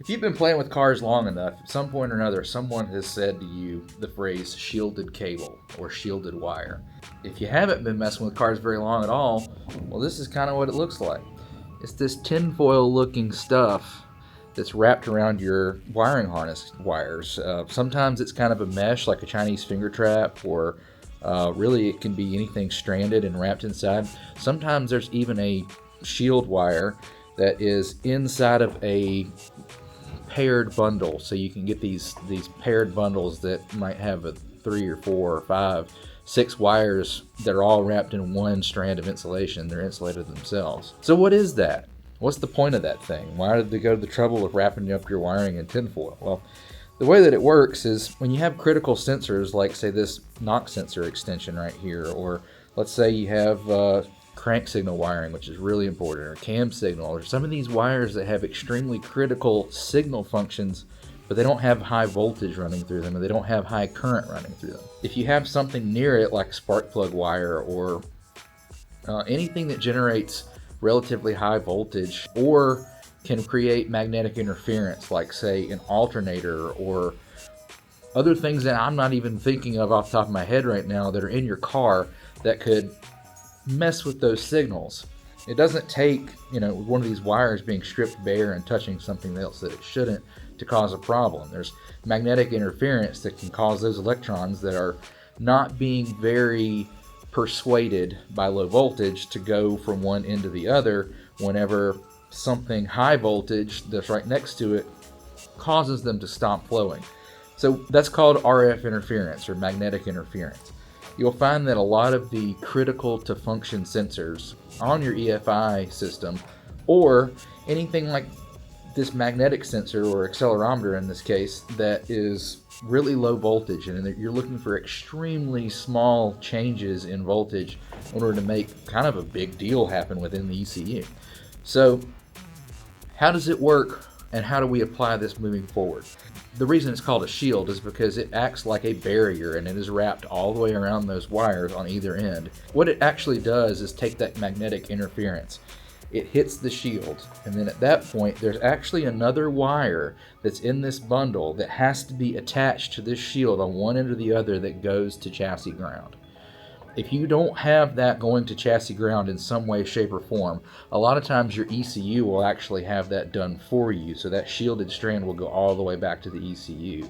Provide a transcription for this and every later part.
If you've been playing with cars long enough, at some point or another, someone has said to you the phrase shielded cable or shielded wire. If you haven't been messing with cars very long at all, well, this is kind of what it looks like. It's this tinfoil looking stuff that's wrapped around your wiring harness wires. Sometimes it's kind of a mesh like a Chinese finger trap, or really it can be anything stranded and wrapped inside. Sometimes there's even a shield wire that is inside of a paired bundle, so you can get these paired bundles that might have a 3 or 4 or 5, 6 wires that are all wrapped in one strand of insulation. They're insulated themselves. So what is that? What's the point of that thing? Why did they go to the trouble of wrapping up your wiring in tinfoil? Well, the way that it works is when you have critical sensors, like say this knock sensor extension right here, or let's say you have crank signal wiring, which is really important, or cam signal, or some of these wires that have extremely critical signal functions, but they don't have high voltage running through them, or they don't have high current running through them. If you have something near it, like a spark plug wire, or anything that generates relatively high voltage, or can create magnetic interference, like say an alternator, or other things that I'm not even thinking of off the top of my head right now that are in your car that could mess with those signals. It doesn't take, one of these wires being stripped bare and touching something else that it shouldn't to cause a problem. There's magnetic interference that can cause those electrons that are not being very persuaded by low voltage to go from one end to the other whenever something high voltage that's right next to it causes them to stop flowing. So that's called RF interference, or magnetic interference. You'll find that a lot of the critical to function sensors on your EFI system, or anything like this magnetic sensor or accelerometer in this case, that is really low voltage, and that you're looking for extremely small changes in voltage in order to make kind of a big deal happen within the ECU. So how does it work, and how do we apply this moving forward? The reason it's called a shield is because it acts like a barrier, and it is wrapped all the way around those wires on either end. What it actually does is take that magnetic interference. It hits the shield, and then at that point there's actually another wire that's in this bundle that has to be attached to this shield on one end or the other that goes to chassis ground. If you don't have that going to chassis ground in some way, shape, or form, a lot of times your ECU will actually have that done for you, so that shielded strand will go all the way back to the ECU.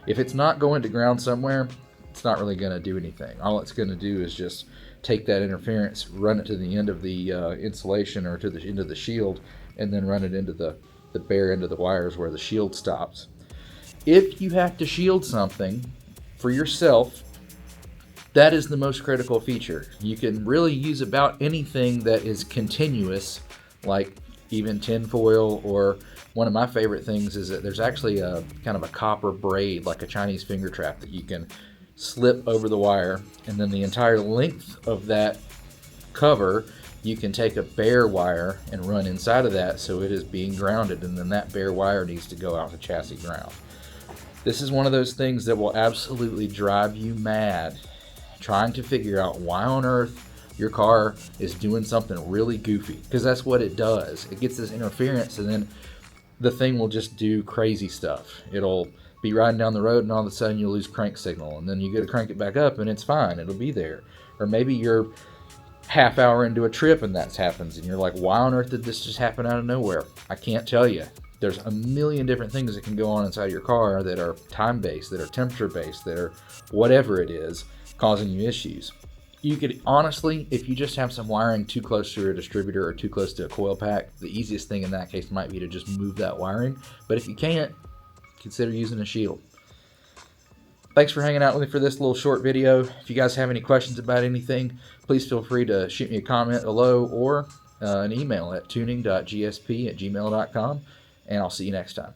If it's not going to ground somewhere, it's not really going to do anything. All it's going to do is just take that interference, run it to the end of the insulation, or to the end of the shield, and then run it into the bare end of the wires where the shield stops. If you have to shield something for yourself, that is the most critical feature. You can really use about anything that is continuous, like even tinfoil, or one of my favorite things is that there's actually a kind of a copper braid, like a Chinese finger trap, that you can slip over the wire, and then the entire length of that cover, you can take a bare wire and run inside of that so it is being grounded, and then that bare wire needs to go out to chassis ground. This is one of those things that will absolutely drive you mad, trying to figure out why on earth your car is doing something really goofy, because that's what it does. It gets this interference, and then the thing will just do crazy stuff. It'll be riding down the road, and all of a sudden you'll lose crank signal, and then you go to crank it back up and it's fine, it'll be there. Or maybe you're half hour into a trip and that happens, and you're like, why on earth did this just happen out of nowhere? I can't tell you. There's a million different things that can go on inside your car that are time-based, that are temperature-based, that are whatever it is causing you issues. You could honestly, if you just have some wiring too close to a distributor or too close to a coil pack, the easiest thing in that case might be to just move that wiring. But if you can't, consider using a shield. Thanks for hanging out with me for this little short video. If you guys have any questions about anything, please feel free to shoot me a comment below, or an email at tuning.gsp@gmail.com, and I'll see you next time.